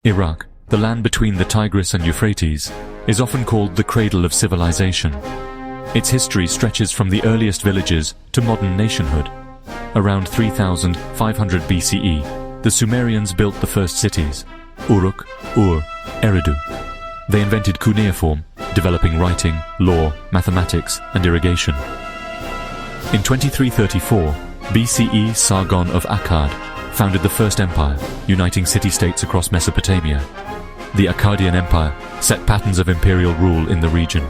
Iraq, the land between the Tigris and Euphrates, is often called the cradle of civilization. Its history stretches from the earliest villages to modern nationhood. Around 3500 BCE, the Sumerians built the first cities, Uruk, Ur, Eridu. They invented cuneiform, developing writing, law, mathematics, and irrigation. In 2334 BCE, Sargon of Akkad founded the first empire, uniting city-states across Mesopotamia. The Akkadian Empire set patterns of imperial rule in the region.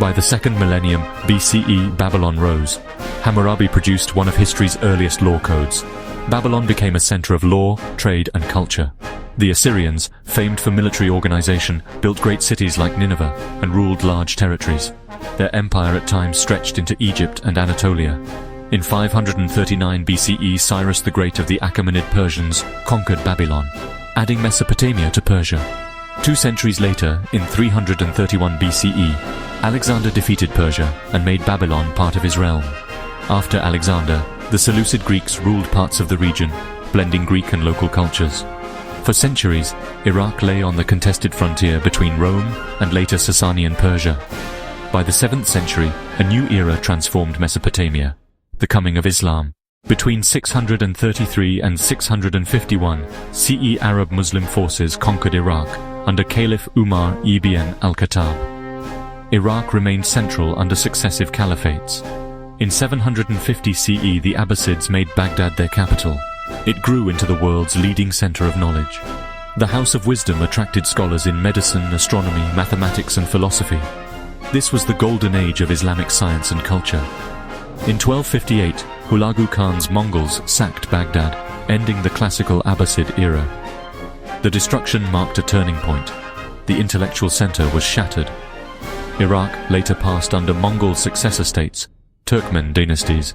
By the second millennium BCE, Babylon rose. Hammurabi produced one of history's earliest law codes. Babylon became a center of law, trade, and culture. The Assyrians, famed for military organization, built great cities like Nineveh and ruled large territories. Their empire at times stretched into Egypt and Anatolia. In 539 BCE, Cyrus the Great of the Achaemenid Persians conquered Babylon, adding Mesopotamia to Persia. 2 centuries later, in 331 BCE, Alexander defeated Persia and made Babylon part of his realm. After Alexander, the Seleucid Greeks ruled parts of the region, blending Greek and local cultures. For centuries, Iraq lay on the contested frontier between Rome and later Sasanian Persia. By the 7th century, a new era transformed Mesopotamia, the coming of Islam. Between 633 and 651 CE, Arab Muslim forces conquered Iraq under Caliph Umar ibn al-Khattab. Iraq remained central under successive caliphates. In 750 CE, the Abbasids made Baghdad their capital. It grew into the world's leading center of knowledge. The House of Wisdom attracted scholars in medicine, astronomy, mathematics, and philosophy. This was the golden age of Islamic science and culture. In 1258, Hulagu Khan's Mongols sacked Baghdad, ending the classical Abbasid era. The destruction marked a turning point. The intellectual center was shattered. Iraq later passed under Mongol successor states, Turkmen dynasties,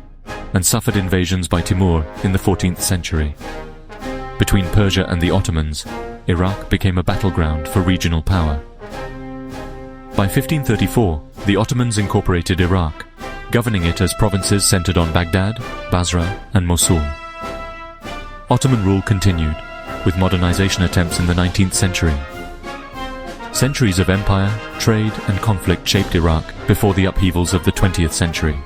and suffered invasions by Timur in the 14th century. Between Persia and the Ottomans, Iraq became a battleground for regional power. By 1534, the Ottomans incorporated Iraq, governing it as provinces centered on Baghdad, Basra, and Mosul. Ottoman rule continued, with modernization attempts in the 19th century. Centuries of empire, trade, and conflict shaped Iraq before the upheavals of the 20th century.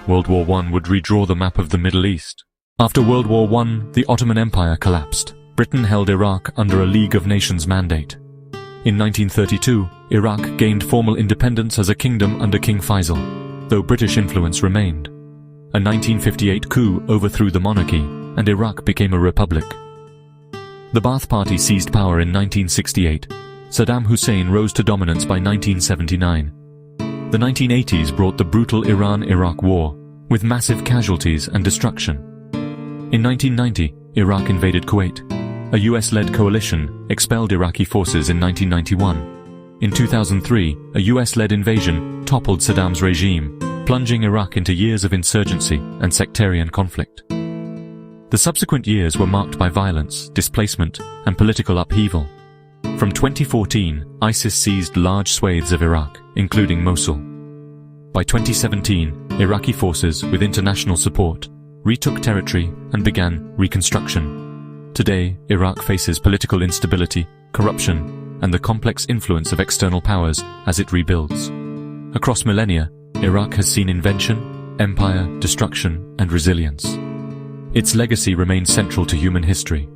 World War I would redraw the map of the Middle East. After World War I, the Ottoman Empire collapsed. Britain held Iraq under a League of Nations mandate. In 1932, Iraq gained formal independence as a kingdom under King Faisal, though British influence remained. A 1958 coup overthrew the monarchy, and Iraq became a republic. The Ba'ath Party seized power in 1968. Saddam Hussein rose to dominance by 1979. The 1980s brought the brutal Iran-Iraq War, with massive casualties and destruction. In 1990, Iraq invaded Kuwait. A US-led coalition expelled Iraqi forces in 1991. In 2003, a US-led invasion toppled Saddam's regime, plunging Iraq into years of insurgency and sectarian conflict. The subsequent years were marked by violence, displacement, and political upheaval. From 2014, ISIS seized large swathes of Iraq, including Mosul. By 2017, Iraqi forces, with international support, retook territory and began reconstruction. Today, Iraq faces political instability, corruption, and the complex influence of external powers as it rebuilds. Across millennia, Iraq has seen invention, empire, destruction, and resilience. Its legacy remains central to human history.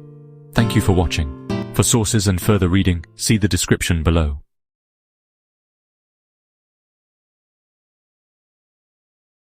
Thank you for watching. For sources and further reading, see the description below.